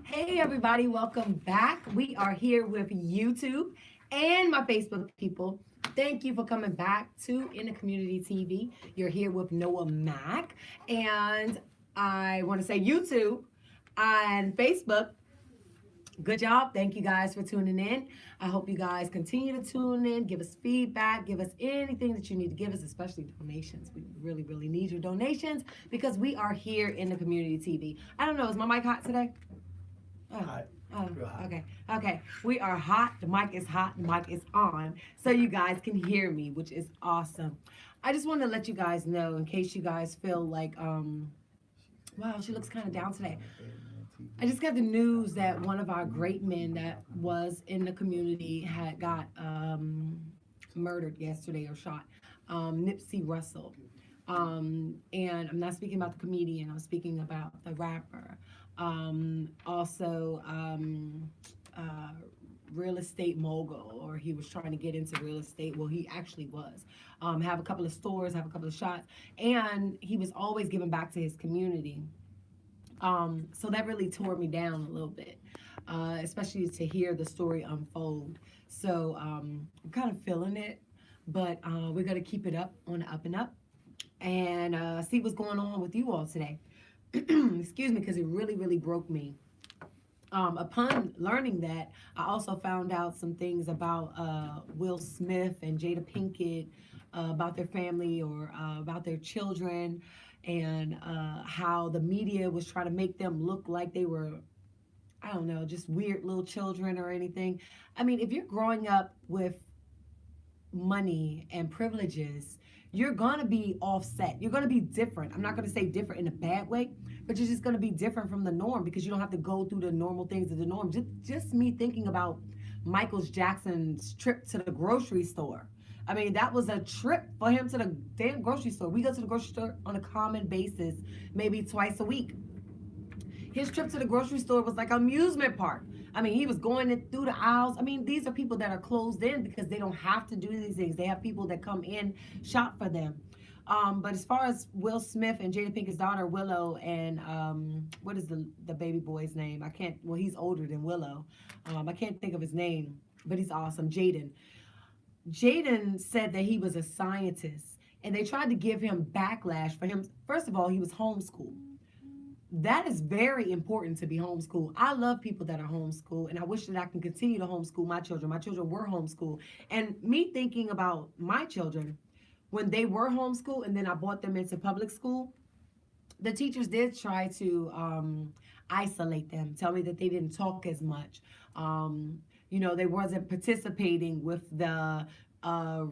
Hey, everybody, welcome back. We are here with YouTube and my Facebook people. Thank you for coming back to In the Community TV. You're here with Noah Mack. And I want to say YouTube and Facebook. Good job. Thank you guys for tuning in. I hope you guys continue to tune in, give us feedback, give us anything that you need to give us, especially donations. We really, really need your donations because we are here in the community TV. I don't know, is my mic hot today? Oh, Hot. oh, Real hot. okay. We are hot. The mic is hot. The mic is on. So you guys can hear me, which is awesome. I just want to let you guys know in case you guys feel like, wow, she looks kind of down today. I just got the news that one of our great men that was in the community had got murdered yesterday or shot. Nipsey Russell. And I'm not speaking about the comedian, I'm speaking about the rapper. Also, uh, real estate mogul, or he was trying to get into real estate. Well, he actually was. Have a couple of stores, have a couple of shops, and he was always giving back to his community. So that really tore me down a little bit, especially to hear the story unfold. So I'm kind of feeling it, but we're going to keep it up on the up and up and see what's going on with you all today. Excuse me, because it really, really broke me. Upon learning that, I also found out some things about Will Smith and Jada Pinkett, about their family or about their children, and how the media was trying to make them look like they were, I don't know, just weird little children or anything. I mean, if you're growing up with money and privileges, you're gonna be offset. You're gonna be different. I'm not gonna say different in a bad way, but you're just gonna be different from the norm because you don't have to go through the normal things of the norm. Just me thinking about Michael Jackson's trip to the grocery store. I mean, that was a trip for him to the damn grocery store. We go to the grocery store on a common basis, maybe twice a week. His trip to the grocery store was like an amusement park. I mean, he was going in through the aisles. I mean, these are people that are closed in because they don't have to do these things. They have people that come in, shop for them. But as far as Will Smith and Jada Pinkett's daughter Willow and what is the baby boy's name? I can't. Well, he's older than Willow. I can't think of his name, but he's awesome. Jaden. Jaden said that he was a scientist, and they tried to give him backlash for him. First of all, he was homeschooled. That is very important to be homeschooled. I love people that are homeschooled, and I wish that I can continue to homeschool my children. My children were homeschooled. And me thinking about my children, when they were homeschooled and then I brought them into public school, the teachers did try to isolate them, tell me that they didn't talk as much. They wasn't participating with the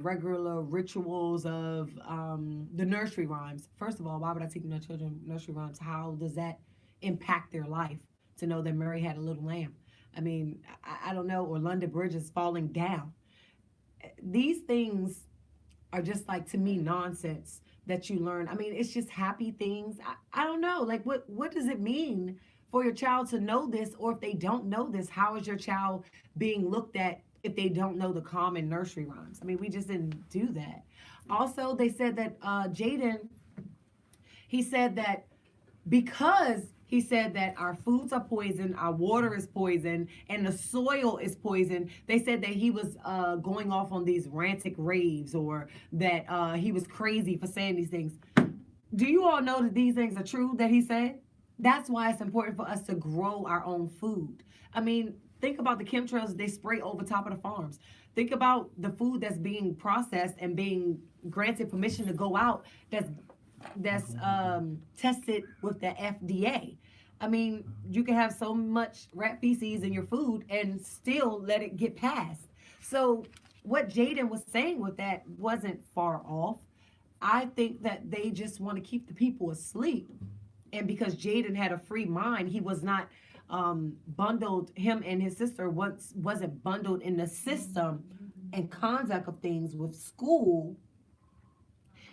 regular rituals of the nursery rhymes. First of all, why would I teach my children nursery rhymes? How does that impact their life to know that Mary had a little lamb? I mean, I don't know, or London Bridge is falling down. These things are just like, to me, nonsense that you learn. I mean, it's just happy things. I don't know. Like, what does it mean for your child to know this? Or if they don't know this, how is your child being looked at if they don't know the common nursery rhymes? I mean, we just didn't do that. Also, they said that Jaden, he said that because he said that our foods are poisoned, our water is poisoned, and the soil is poisoned. They said that he was going off on these rantic raves, or that he was crazy for saying these things. Do you all know that these things are true that he said? That's why it's important for us to grow our own food. I mean, think about the chemtrails they spray over top of the farms. Think about the food that's being processed and being granted permission to go out that's tested with the FDA. I mean, you can have so much rat feces in your food and still let it get passed. So what Jaden was saying with that wasn't far off. I think that they just want to keep the people asleep. And because Jaden had a free mind, he was not bundled. Him and his sister wasn't bundled in the system and conduct of things with school,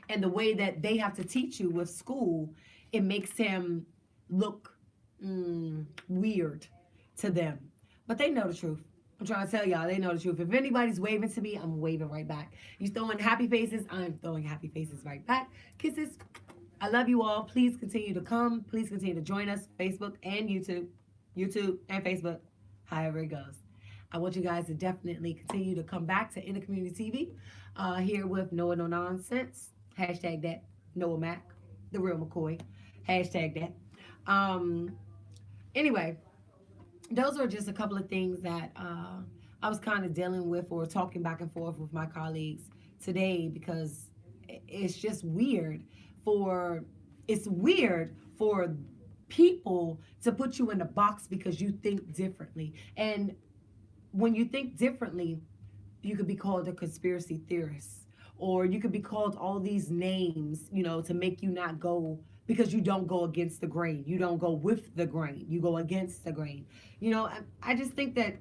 and the way that they have to teach you with school. It makes him look weird to them. But they know the truth. I'm trying to tell y'all, they know the truth. If anybody's waving to me, I'm waving right back. You throwing happy faces, I'm throwing happy faces right back. Kisses. I love you all. Please continue to come. Please continue to join us, Facebook and YouTube. YouTube, and Facebook, however it goes. I want you guys to definitely continue to come back to In the Community TV here with Noah No Nonsense. Hashtag that. Noah Mac, the real McCoy. Hashtag that. Um, anyway, those are just a couple of things that I was kind of dealing with or talking back and forth with my colleagues today because it's just weird for it's weird for people to put you in a box because you think differently. And when you think differently, you could be called a conspiracy theorist or you could be called all these names, to make you not go because you don't go against the grain. You don't go with the grain. You go against the grain. I just think that,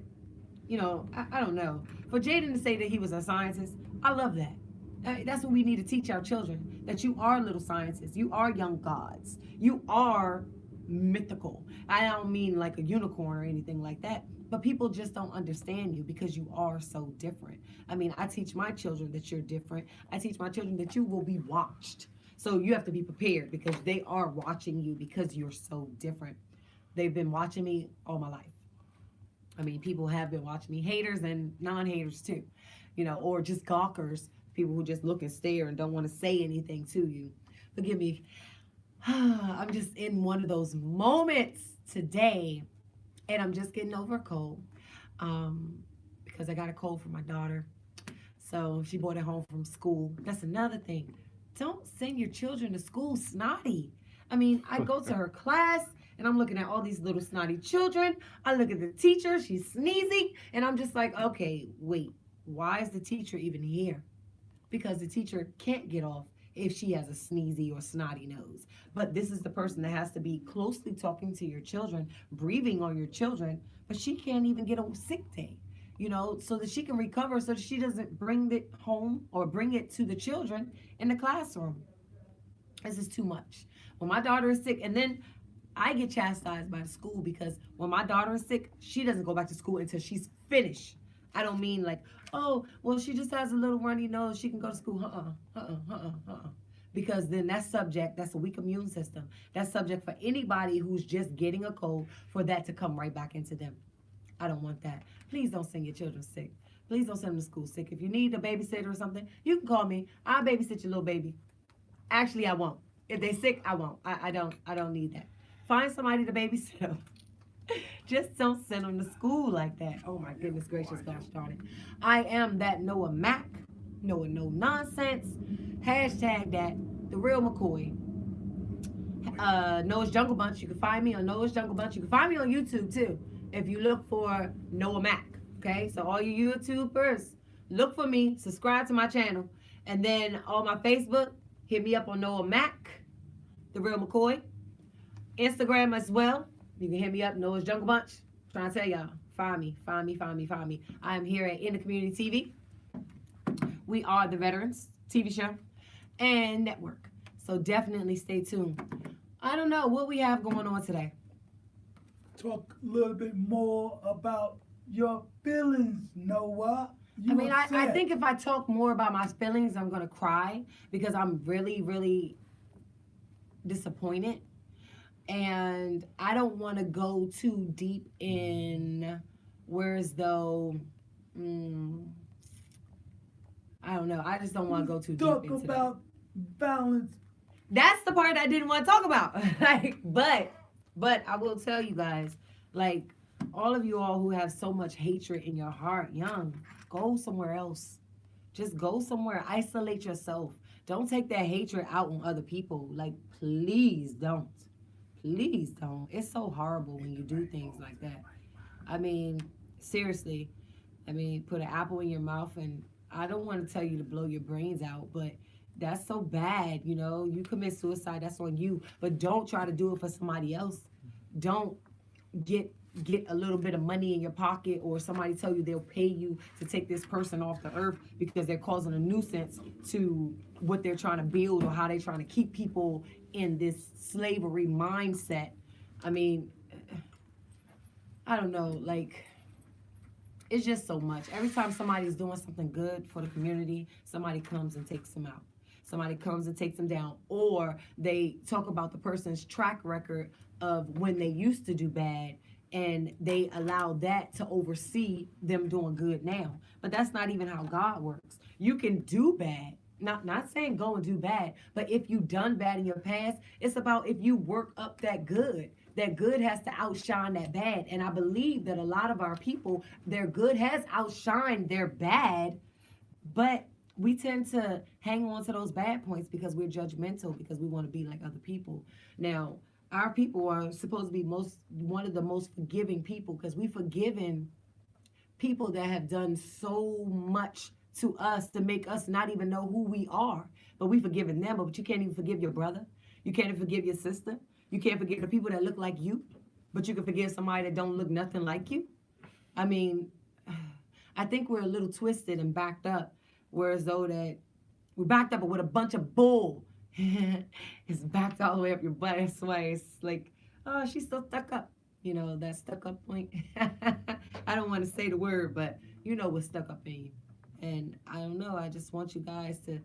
I don't know. For Jaden to say that he was a scientist, I love that. That's what we need to teach our children, that you are little scientists. You are young gods. You are mythical. I don't mean like a unicorn or anything like that, but people just don't understand you because you are so different. I mean, I teach my children that you're different. I teach my children that you will be watched. So you have to be prepared because they are watching you because you're so different. They've been watching me all my life. I mean, people have been watching me, haters and non-haters too, or just gawkers, people who just look and stare and don't want to say anything to you. Forgive me. I'm just in one of those moments today, and I'm just getting over a cold because I got a cold from my daughter. So she brought it home from school. That's another thing. Don't send your children to school snotty. I mean, I go to her class, and I'm looking at all these little snotty children. I look at the teacher, she's sneezing, and I'm just like, okay, wait, why is the teacher even here? Because the teacher can't get off if she has a sneezy or snotty nose. But this is the person that has to be closely talking to your children, breathing on your children, but she can't even get a sick day, so that she can recover so that she doesn't bring it home or bring it to the children in the classroom. This is too much. When my daughter is sick, and then I get chastised by the school because when my daughter is sick, she doesn't go back to school until she's finished. I don't mean like, oh, well, she just has a little runny nose, she can go to school. Because then that's a weak immune system. That's subject for anybody who's just getting a cold for that to come right back into them. I don't want that. Please don't send your children sick. Please don't send them to school sick. If you need a babysitter or something, you can call me. I'll babysit your little baby. Actually, I won't. If they're sick, I won't. I don't need that. Find somebody to babysit them. Just don't send them to school like that. Oh my goodness gracious, gosh darn it. I am that Noah Mac. Noah No Nonsense. Hashtag that. The real McCoy. Noah's Jungle Bunch. You can find me on Noah's Jungle Bunch. You can find me on YouTube too. If you look for Noah Mac. Okay? So all you YouTubers, look for me. Subscribe to my channel. And then on my Facebook, hit me up on Noah Mac. The real McCoy. Instagram as well. You can hit me up, Noah's Jungle Bunch. I'm trying to tell y'all, find me. I am here at In the Community TV. We are the Veterans TV show and network. So definitely stay tuned. I don't know what we have going on today. Talk a little bit more about your feelings, Noah. I think if I talk more about my feelings, I'm going to cry because I'm really, really disappointed. And I don't want to go too deep in whereas though, I don't know. I just don't want to go too deep into Talk about balance. That's the part I didn't want to talk about. But I will tell you guys, like all of you all who have so much hatred in your heart, go somewhere else. Just go somewhere. Isolate yourself. Don't take that hatred out on other people. Like, please don't. Please don't. It's so horrible when you do things like that. I mean, seriously. Put an apple in your mouth, and I don't want to tell you to blow your brains out, but that's so bad, You commit suicide, that's on you. But don't try to do it for somebody else. Don't get a little bit of money in your pocket or somebody tell you they'll pay you to take this person off the earth because they're causing a nuisance to what they're trying to build or how they're trying to keep people in this slavery mindset. I don't know, like, it's just so much. Every time somebody's doing something good for the community, somebody comes and takes them out. Somebody comes and takes them down. Or they talk about the person's track record of when they used to do bad and they allow that to oversee them doing good now. But that's not even how God works. You can do bad. Not saying go and do bad, but if you done bad in your past, it's about if you work up that good. That good has to outshine that bad. And I believe that a lot of our people, their good has outshined their bad, but we tend to hang on to those bad points because we're judgmental, because we want to be like other people. Now, our people are supposed to be one of the most forgiving people, because we've forgiven people that have done so much to us to make us not even know who we are. But we've forgiven them, but you can't even forgive your brother. You can't even forgive your sister. You can't forgive the people that look like you, but you can forgive somebody that don't look nothing like you. I mean, I think we're a little twisted and backed up, whereas though that we're backed up with a bunch of bull. It's backed all the way up your butt. That's why it's like, oh, she's still stuck up. You know, that stuck up point. I don't want to say the word, but you know what's stuck up in you. And I don't know, I just want you guys to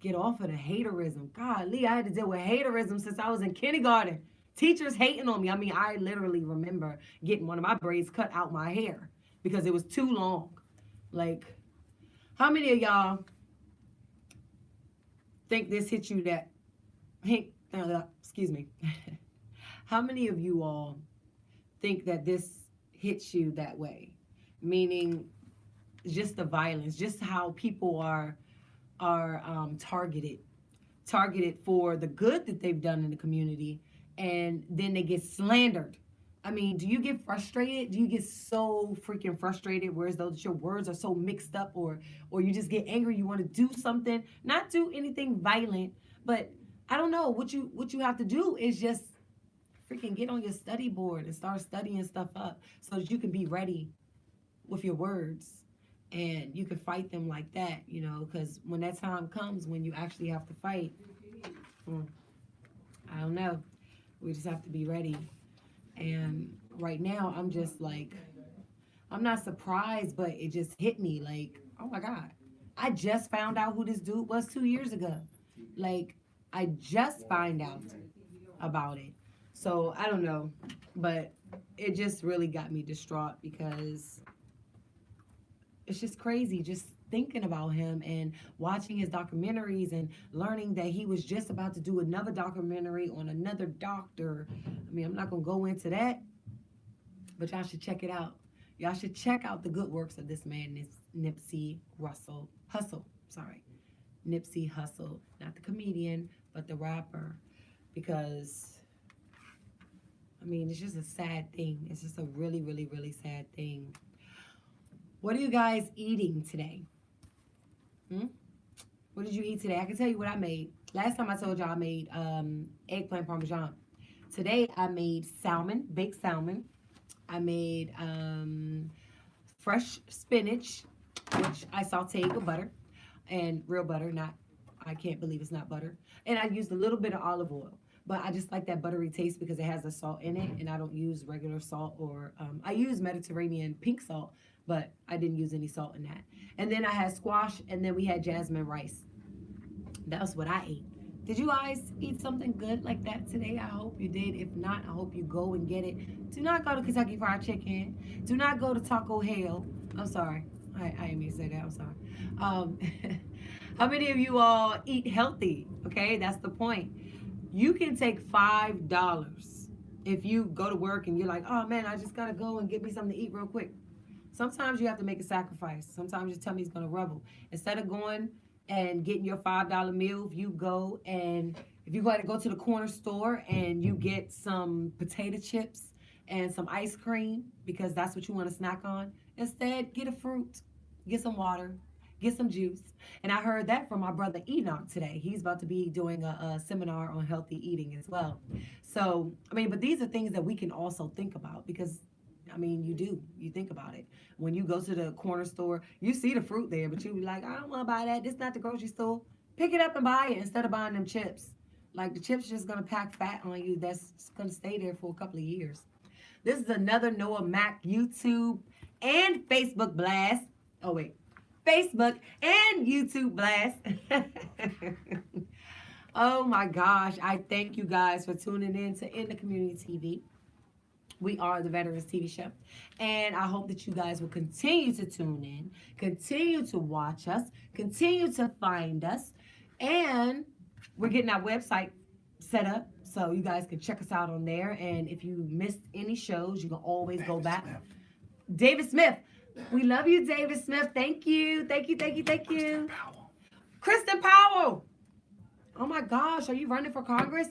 get off of the haterism. God, Lee, I had to deal with haterism since I was in kindergarten. Teachers hating on me. I mean, I literally remember getting one of my braids cut out my hair because it was too long. Like, how many of y'all think this hit you that, excuse me. How many of you all think that this hits you that way? Meaning just the violence, just how people are targeted for the good that they've done in the community, and then they get slandered. I mean, do you get frustrated? Do you get so freaking frustrated, whereas though your words are so mixed up, or you just get angry, you want to do something, not do anything violent, but I don't know, what you have to do is just freaking get on your study board and start studying stuff up so that you can be ready with your words and you can fight them like that, you know, because when that time comes when you actually have to fight, I don't know, we just have to be ready. And right now I'm just like, I'm not surprised, but it just hit me like, oh my God, I just found out who this dude was 2 years ago. Like, I just find out about it. So I don't know, but it just really got me distraught because it's just crazy just thinking about him and watching his documentaries and learning that he was just about to do another documentary on another doctor. I mean, I'm not going to go into that, but y'all should check it out. Y'all should check out the good works of this man, Nipsey Hussle. Nipsey Hussle, not the comedian, but the rapper, because I mean, it's just a sad thing. It's just a really, really, really sad thing. What are you guys eating today? What did you eat today? I can tell you what I made. Last time I told y'all I made eggplant parmesan. Today I made salmon, baked salmon. I made fresh spinach, which I sauteed with butter, and real butter, not, I can't believe it's not butter. And I used a little bit of olive oil. But I just like that buttery taste because it has the salt in it, and I don't use regular salt, or I use Mediterranean pink salt, but I didn't use any salt in that. And then I had squash, and then we had jasmine rice. That's what I ate. Did you guys eat something good like that today? I hope you did. If not, I hope you go and get it. Do not go to Kentucky Fried Chicken. Do not go to Taco Hell. I'm sorry. I didn't mean to say that. I'm sorry. How many of you all eat healthy? Okay, that's the point. You can take $5 if you go to work and you're like, oh man, I just gotta go and get me something to eat real quick. Sometimes you have to make a sacrifice. Sometimes your tummy's gonna rumble. Instead of going and getting your $5 meal, if you go to go to the corner store and you get some potato chips and some ice cream because that's what you want to snack on, instead get a fruit, get some water, get some juice. And I heard that from my brother Enoch today. He's about to be doing a seminar on healthy eating as well. So, I mean, but these are things that we can also think about because, I mean, you think about it. When you go to the corner store, you see the fruit there, but you be like, I don't want to buy that. This is not the grocery store. Pick it up and buy it instead of buying them chips. Like, the chips just going to pack fat on you that's going to stay there for a couple of years. This is another NoahMake YouTube and Facebook blast. Oh, wait. Facebook and YouTube blast. Oh my gosh. I thank you guys for tuning in to In the Community TV. We are the Veterans TV show. And I hope that you guys will continue to tune in, continue to watch us, continue to find us. And we're getting our website set up so you guys can check us out on there. And if you missed any shows, you can always go back. David Smith. We love you, David Smith. Thank you. Thank you, thank you, thank you. Kristen Powell. Oh my gosh, are you running for Congress?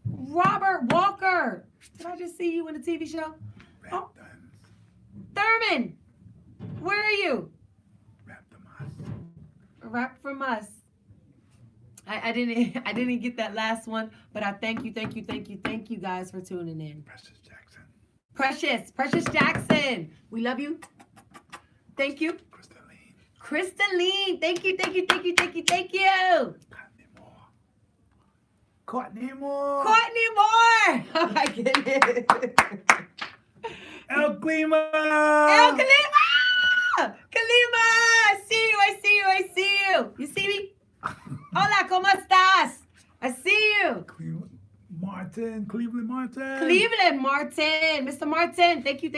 Robert Walker. Did I just see you in a TV show? Oh. Thurman. Where are you? Rap from us. I didn't get that last one, but I thank you guys for tuning in. Precious Jackson. We love you. Thank you. Crystalline. Thank you. Courtney Moore. Oh my goodness. El Clima. Kalima. I see you. You see me? Hola, ¿cómo estás? I see you. Cleveland Martin. Mr. Martin. Thank you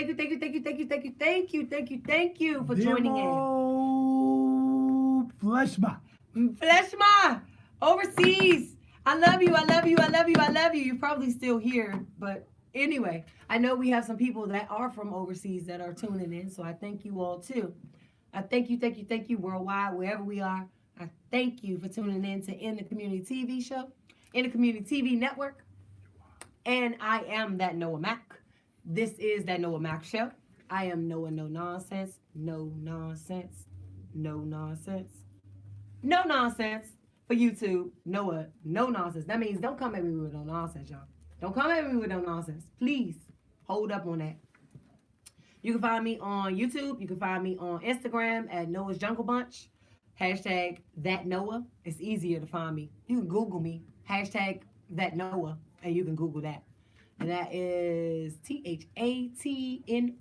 for joining in. Fleshma. Overseas. I love you. You're probably still here, but anyway, I know we have some people that are from overseas that are tuning in, so I thank you all too. I thank you worldwide, wherever we are. I thank you for tuning in to In the Community TV show, In the Community TV network. And I am that NoahMake. This is that NoahMake show. I am Noah No Nonsense. No nonsense. For YouTube, Noah No Nonsense. That means don't come at me with no nonsense, y'all. Don't come at me with no nonsense. Please hold up on that. You can find me on YouTube. You can find me on Instagram at Noah's Jungle Bunch. Hashtag that Noah. It's easier to find me. You can Google me. Hashtag that Noah. And you can Google that. And that is ThatNoah.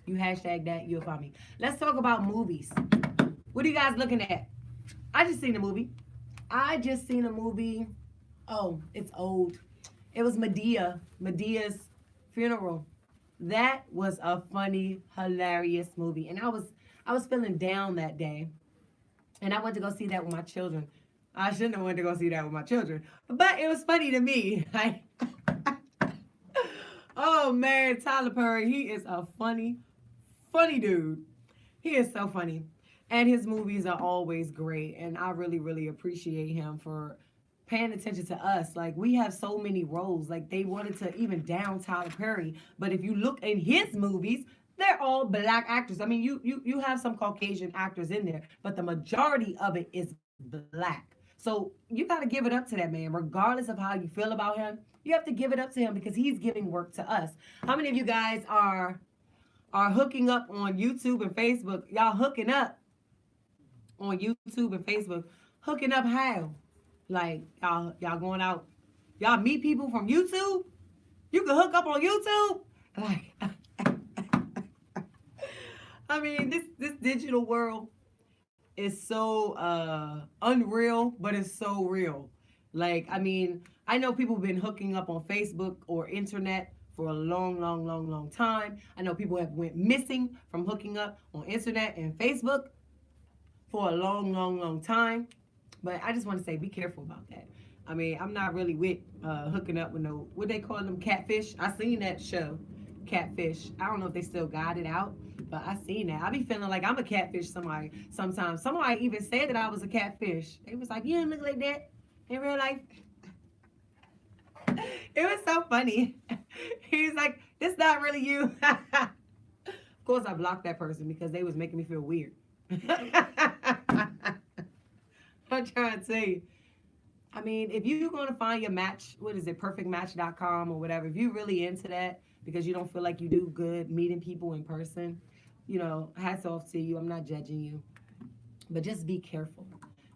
You hashtag that, you'll find me. Let's talk about movies. What are you guys looking at? I just seen a movie. Oh, it's old. It was Medea's funeral. That was a funny, hilarious movie. And I was feeling down that day. And I went to go see that with my children. I shouldn't have went to go see that with my children. But it was funny to me. Oh, man, Tyler Perry, he is a funny dude. He is so funny. And his movies are always great. And I really, really appreciate him for paying attention to us. Like, we have so many roles. Like, they wanted to even down Tyler Perry. But if you look in his movies, they're all black actors. I mean, you have some Caucasian actors in there, but the majority of it is black. So you got to give it up to that man, regardless of how you feel about him. You have to give it up to him because he's giving work to us. How many of you guys are hooking up on YouTube and Facebook? Y'all hooking up on YouTube and Facebook. Hooking up how? Like, y'all going out. Y'all meet people from YouTube? You can hook up on YouTube? Like, I mean, this digital world is so unreal, but it's so real. Like, I mean, I know people have been hooking up on Facebook or internet for a long time. I know people have went missing from hooking up on internet and Facebook for a long time. But I just want to say, be careful about that. I mean, I'm not really with hooking up with no, what they call them, catfish. I seen that show, Catfish. I don't know if they still got it out, but I seen that. I be feeling like I'm a catfish somebody sometimes. Somebody even said that I was a catfish. They was like, you didn't look like that in real life. It was so funny. He's like, it's not really you. Of course, I blocked that person because they was making me feel weird. I'm trying to tell you. I mean, if you're going to find your match, what is it, perfectmatch.com or whatever, if you're really into that because you don't feel like you do good meeting people in person, you know, hats off to you. I'm not judging you. But just be careful.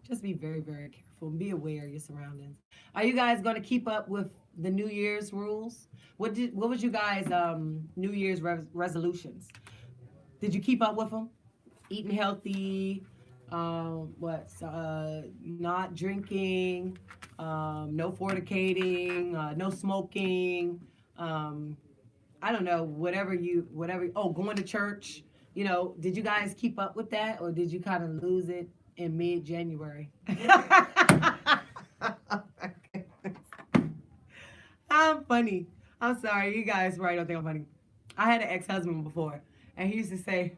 Just be very, very careful and be aware of your surroundings. Are you guys going to keep up with the New Year's rules? What was you guys' New Year's resolutions? Did you keep up with them? Eating healthy, not drinking, no fornicating, no smoking, Um, I don't know, whatever. Oh, going to church. Did you guys keep up with that, or did you kind of lose it in mid-January? I'm funny. I'm sorry, you guys probably don't think I'm funny. I had an ex-husband before, and he used to say,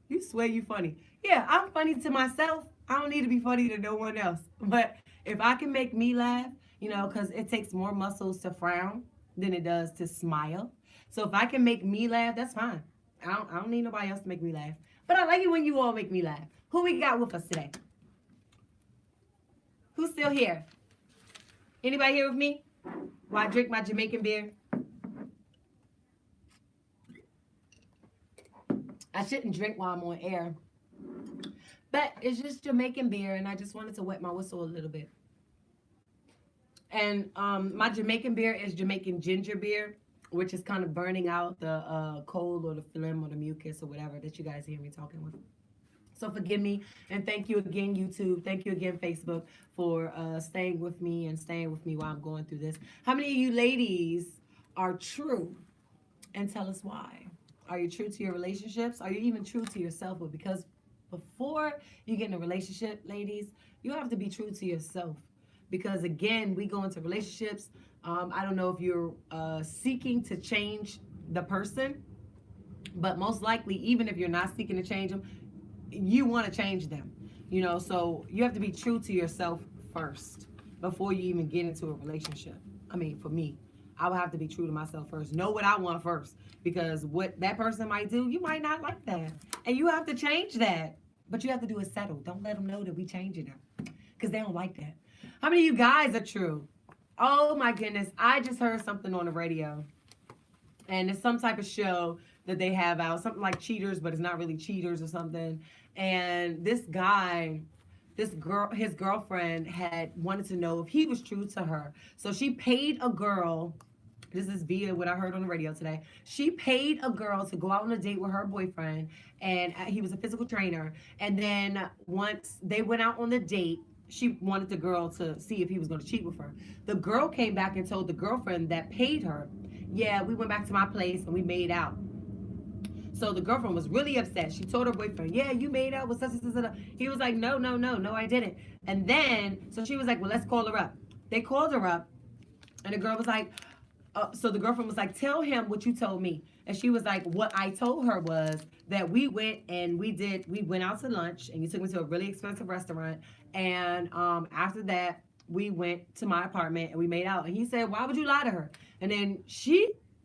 "You swear you funny." Yeah, I'm funny to myself. I don't need to be funny to no one else. But if I can make me laugh, because it takes more muscles to frown than it does to smile. So if I can make me laugh, that's fine. I don't need nobody else to make me laugh. But I like it when you all make me laugh. Who we got with us today? Who's still here? Anybody here with me? While I drink my Jamaican beer. I shouldn't drink while I'm on air. But it's just Jamaican beer, and I just wanted to wet my whistle a little bit. And my Jamaican beer is Jamaican ginger beer, which is kind of burning out the cold or the phlegm or the mucus or whatever that you guys hear me talking with. So forgive me, and thank you again, YouTube. Thank you again, Facebook, for staying with me and staying with me while I'm going through this. How many of you ladies are true? And tell us why. Are you true to your relationships? Are you even true to yourself? But because before you get in a relationship, ladies, you have to be true to yourself. Because again, we go into relationships. I don't know if you're seeking to change the person, but most likely, even if you're not seeking to change them, you want to change them. So you have to be true to yourself first before you even get into a relationship. I mean, for me, I would have to be true to myself first. Know what I want first, because what that person might do, you might not like that, and you have to change that. But you have to do it settled. Don't let them know that we changing them, because they don't like that. How many of you guys are true? Oh my goodness, I just heard something on the radio, and it's some type of show that they have out, something like Cheaters, but it's not really Cheaters or something. And this guy, his girlfriend had wanted to know if he was true to her. So she paid a girl. This is via what I heard on the radio today. She paid a girl to go out on a date with her boyfriend, and he was a physical trainer. And then once they went out on the date, she wanted the girl to see if he was going to cheat with her. The girl came back and told the girlfriend that paid her, "Yeah, we went back to my place and we made out." So the girlfriend was really upset. She told her boyfriend, "Yeah, you made out with such and such." He was like, "No, no, no, no, I didn't." And then, so she was like, "Well, let's call her up." They called her up, and the girl was like, so the girlfriend was like, "Tell him what you told me." And she was like, "What I told her was that we went out to lunch, and you took me to a really expensive restaurant. And after that, we went to my apartment and we made out." And he said, "Why would you lie to her?" And then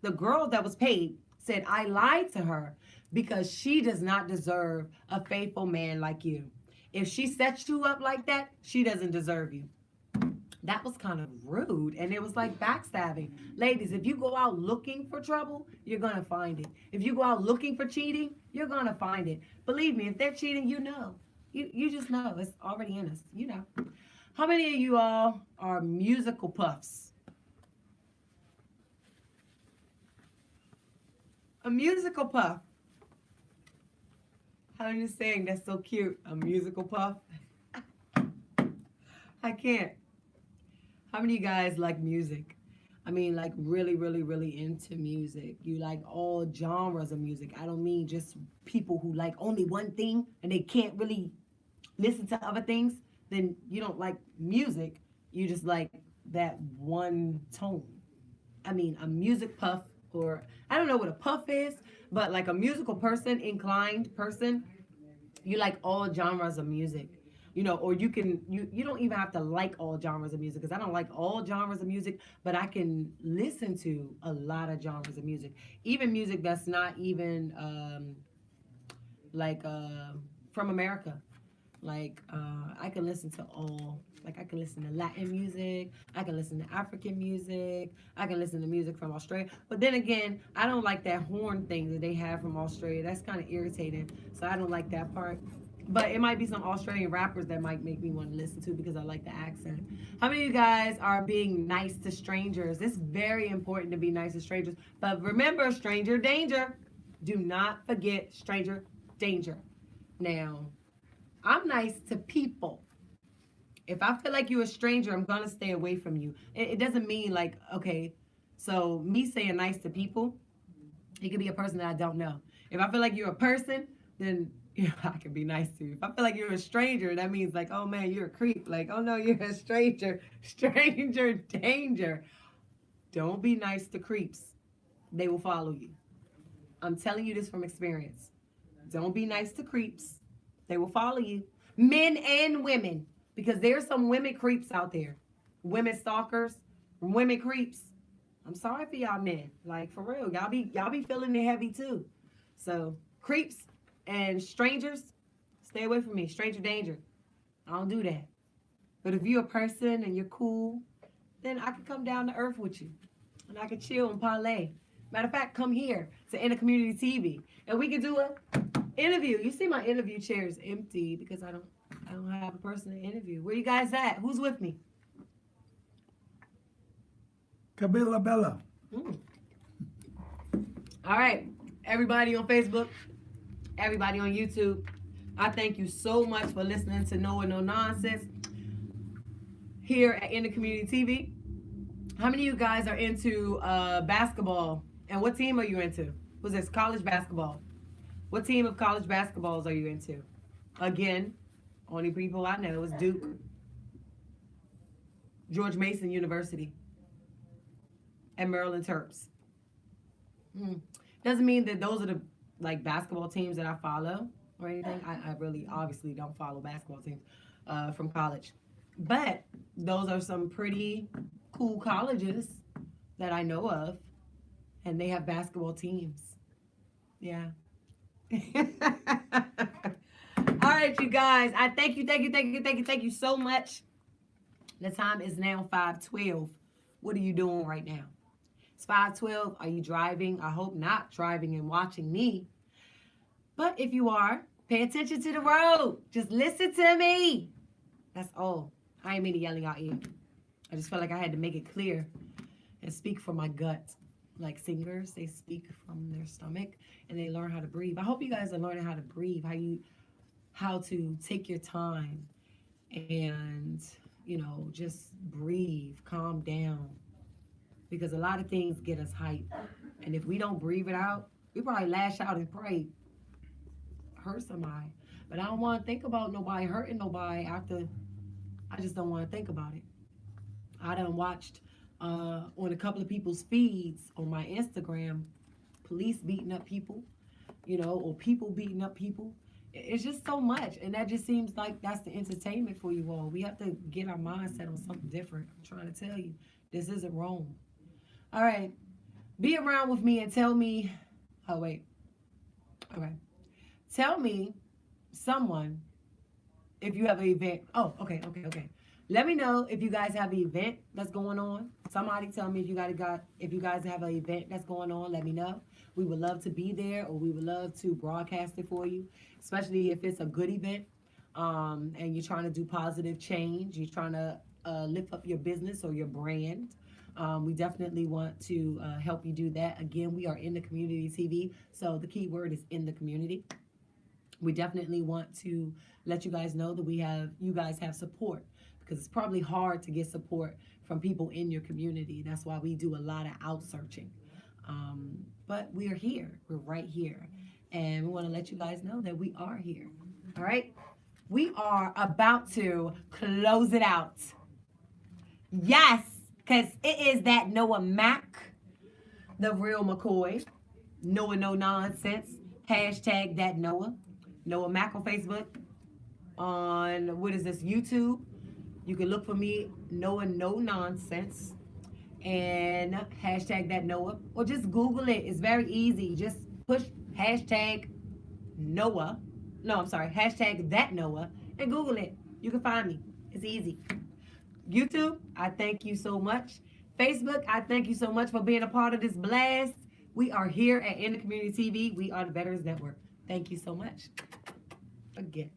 the girl that was paid, said, "I lied to her because she does not deserve a faithful man like you. If she sets you up like that, she doesn't deserve you." That was kind of rude, and it was like backstabbing. Ladies, if you go out looking for trouble, you're going to find it. If you go out looking for cheating, you're going to find it. Believe me, if they're cheating, you know. You just know. It's already in us. You know. How many of you all are musical puffs? A musical puff. How are you saying that's so cute? A musical puff? I can't. How many of you guys like music? I mean, like really, really, really into music. You like all genres of music. I don't mean just people who like only one thing and they can't really listen to other things. Then you don't like music. You just like that one tone. I mean, a music puff, or I don't know what a puff is, but like a musical person, inclined person, you like all genres of music. Or you don't even have to like all genres of music, because I don't like all genres of music, but I can listen to a lot of genres of music, even music that's not even like from America. Like I can listen to all. Like I can listen to Latin music, I can listen to African music, I can listen to music from Australia. But then again, I don't like that horn thing that they have from Australia. That's kind of irritating, so I don't like that part. But it might be some Australian rappers that might make me want to listen to, because I like the accent. How many of you guys are being nice to strangers? It's very important to be nice to strangers. But remember, stranger danger. Do not forget stranger danger. Now, I'm nice to people. If I feel like you're a stranger, I'm going to stay away from you. It doesn't mean like, okay, So me saying nice to people, it could be a person that I don't know. If I feel like you're a person, then I can be nice to you. If I feel like you're a stranger, that means like, oh man, you're a creep. Like, oh no, you're a stranger. Stranger danger. Don't be nice to creeps. They will follow you. I'm telling you this from experience. Don't be nice to creeps. They will follow you. Men and women. Because there's some women creeps out there. Women stalkers, women creeps. I'm sorry for y'all men. Like for real. Y'all be feeling it heavy too. So creeps and strangers, stay away from me. Stranger danger. I don't do that. But if you're a person and you're cool, then I can come down to earth with you. And I can chill and parlay. Matter of fact, come here to Inner Community TV. And we can do a interview. You see my interview chair is empty because I don't have a person to interview. Where you guys at? Who's with me? Cabela Bella. All right. Everybody on Facebook, everybody on YouTube, I thank you so much for listening to Noah No Nonsense here at Inner Community TV. How many of you guys are into basketball? And what team are you into? Who's this? College basketball. What team of college basketballs are you into? Again, only people I know is Duke, George Mason University, and Maryland Terps. Doesn't mean that those are the like basketball teams that I follow or anything. I really obviously don't follow basketball teams from college. But those are some pretty cool colleges that I know of, and they have basketball teams. Yeah. All right, you guys. I thank you so much. The time is now 5:12. What are you doing right now? It's 5:12. Are you driving? I hope not driving and watching me. But if you are, pay attention to the road. Just listen to me. That's all. I ain't mean to yell in your ear. I just felt like I had to make it clear and speak from my gut. Like singers, they speak from their stomach and they learn how to breathe. I hope you guys are learning how to breathe, how to take your time and, just breathe, calm down. Because a lot of things get us hyped. And if we don't breathe it out, we probably lash out and probably hurt somebody. But I don't want to think about nobody hurting nobody after. I just don't want to think about it. I done watched on a couple of people's feeds on my Instagram, police beating up people, or people beating up people. It's just so much. And that just seems like that's the entertainment for you all. We have to get our mindset on something different. I'm trying to tell you, this isn't Rome. All right. Be around with me and tell me, oh, wait. Okay. Tell me someone if you have an event. Oh, okay. Let me know if you guys have an event that's going on. Somebody tell me if you guys have an event that's going on. Let me know. We would love to be there, or we would love to broadcast it for you, especially if it's a good event and you're trying to do positive change. You're trying to lift up your business or your brand. We definitely want to help you do that. Again, we are in the community TV, so the key word is in the community. We definitely want to let you guys know that you guys have support, because it's probably hard to get support from people in your community. That's why we do a lot of out-searching. But we are here. We're right here. And we want to let you guys know that we are here. All right? We are about to close it out. Yes, because it is that NoahMake, the real McCoy. Noah No Nonsense. Hashtag that Noah. NoahMake on Facebook. On, YouTube. You can look for me, Noah No Nonsense, and hashtag that Noah, or just Google it. It's very easy. Just push hashtag Noah. No, I'm sorry, hashtag that Noah, and Google it. You can find me. It's easy. YouTube, I thank you so much. Facebook, I thank you so much for being a part of this blast. We are here at Inner Community TV. We are the Veterans Network. Thank you so much. Again.